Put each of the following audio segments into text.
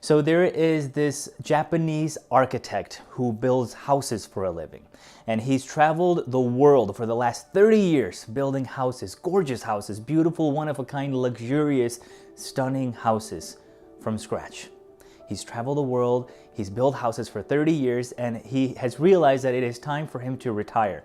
So there is this Japanese architect who builds houses for a living. And he's traveled the world for the last 30 years building houses, gorgeous houses, beautiful, one-of-a-kind, luxurious, stunning houses from scratch. He's traveled the world, he's built houses for 30 years, and he has realized that it is time for him to retire.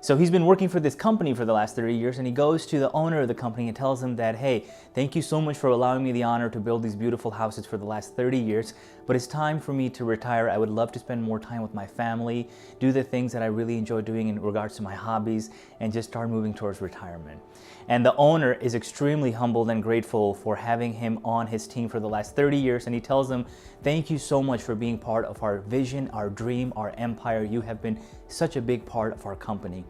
So he's been working for this company for the last 30 years, and he goes to the owner of the company and tells him that, hey, thank you so much for allowing me the honor to build these beautiful houses for the last 30 years, but it's time for me to retire. I would love to spend more time with my family, do the things that I really enjoy doing in regards to my hobbies, and just start moving towards retirement. And the owner is extremely humbled and grateful for having him on his team for the last 30 years, and he tells him, thank you so much for being part of our vision, our dream, our empire. You have been such a big part of our company.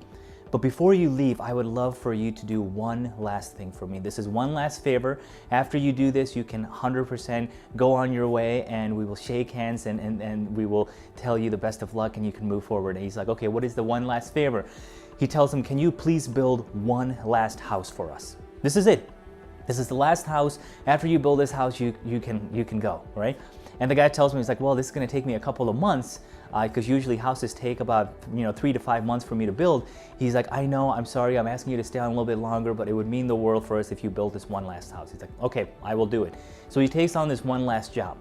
But before you leave, I would love for you to do one last thing for me. This is one last favor. After you do this, you can 100% go on your way, and we will shake hands and we will tell you the best of luck, and you can move forward. And he's like, okay, what is the one last favor? He tells him, can you please build one last house for us? This is it. This is the last house. After you build this house, you can go, right? And the guy tells me, he's like, well, this is going to take me a couple of months, because usually houses take about 3 to 5 months for me to build. He's like, I know, I'm sorry, I'm asking you to stay on a little bit longer, but it would mean the world for us if you built this one last house. He's like, okay, I will do it. So he takes on this one last job.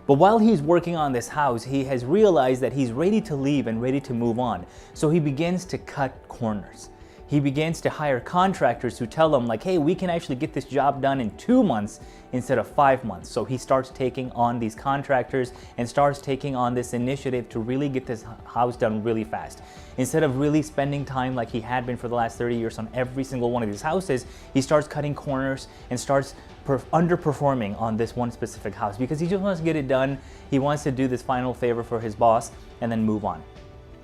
But while he's working on this house, he has realized that he's ready to leave and ready to move on. So he begins to cut corners. He begins to hire contractors who tell him like, hey, we can actually get this job done in 2 months instead of 5 months. So he starts taking on these contractors and starts taking on this initiative to really get this house done really fast. Instead of really spending time like he had been for the last 30 years on every single one of these houses, he starts cutting corners and starts underperforming on this one specific house because he just wants to get it done. He wants to do this final favor for his boss and then move on.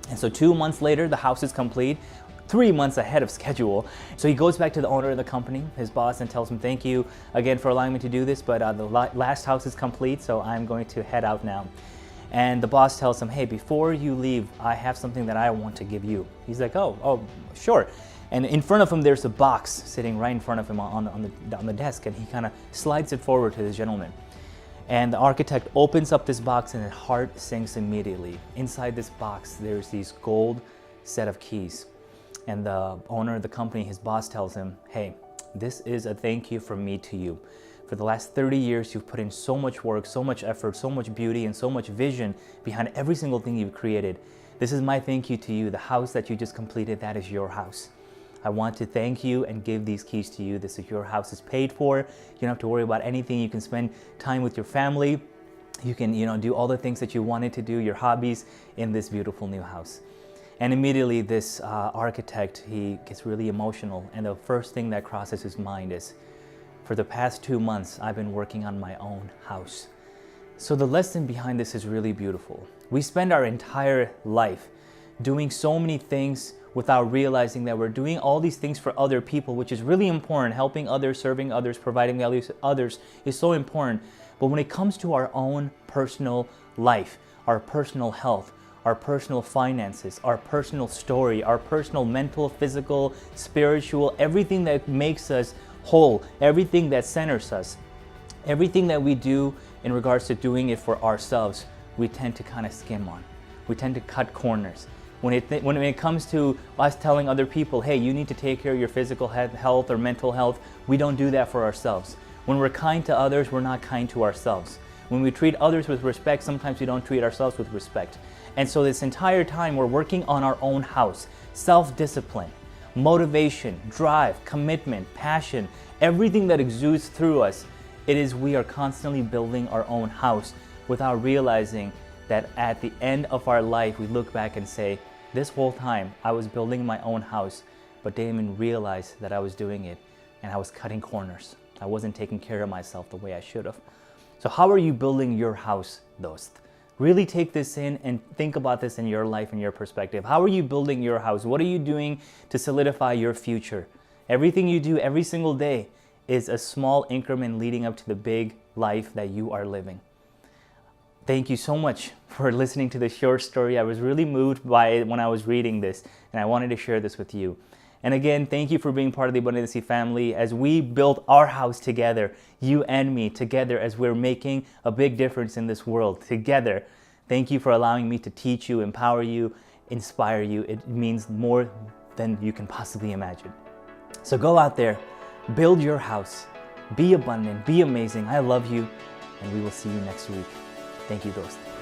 And so 2 months later, the house is complete. 3 months ahead of schedule. So he goes back to the owner of the company, his boss, and tells him, thank you again for allowing me to do this, but the last house is complete, so I'm going to head out now. And the boss tells him, hey, before you leave, I have something that I want to give you. He's like, oh, sure. And in front of him, there's a box sitting right in front of him on the desk, and he kind of slides it forward to this gentleman. And the architect opens up this box, and his heart sinks immediately. Inside this box, there's these gold set of keys. And the owner of the company, his boss, tells him, hey, this is a thank you from me to you. For the last 30 years, you've put in so much work, so much effort, so much beauty, and so much vision behind every single thing you've created. This is my thank you to you. The house that you just completed, that is your house. I want to thank you and give these keys to you. This is your house is paid for. You don't have to worry about anything. You can spend time with your family. You can, do all the things that you wanted to do, your hobbies, in this beautiful new house. And immediately this architect, he gets really emotional, and the first thing that crosses his mind is, for the past 2 months, I've been working on my own house. So the lesson behind this is really beautiful. We spend our entire life doing so many things without realizing that we're doing all these things for other people, which is really important. Helping others, serving others, providing value to others is so important. But when it comes to our own personal life, our personal health, our personal finances, our personal story, our personal mental, physical, spiritual, everything that makes us whole, everything that centers us, everything that we do in regards to doing it for ourselves, we tend to kind of skim on. We tend to cut corners. When it comes to us telling other people, hey, you need to take care of your physical health or mental health, we don't do that for ourselves. When we're kind to others, we're not kind to ourselves. When we treat others with respect, sometimes we don't treat ourselves with respect. And so this entire time we're working on our own house, self-discipline, motivation, drive, commitment, passion, everything that exudes through us, we are constantly building our own house without realizing that at the end of our life, we look back and say, this whole time I was building my own house, but didn't even realize that I was doing it, and I was cutting corners. I wasn't taking care of myself the way I should have. So how are you building your house, Dost? Really take this in and think about this in your life and your perspective. How are you building your house? What are you doing to solidify your future? Everything you do every single day is a small increment leading up to the big life that you are living. Thank you so much for listening to this short story. I was really moved by it when I was reading this, and I wanted to share this with you. And again, thank you for being part of the Abundant Desi family as we build our house together, you and me together, as we're making a big difference in this world together. Thank you for allowing me to teach you, empower you, inspire you. It means more than you can possibly imagine. So go out there, build your house, be abundant, be amazing. I love you, and we will see you next week. Thank you, Dost.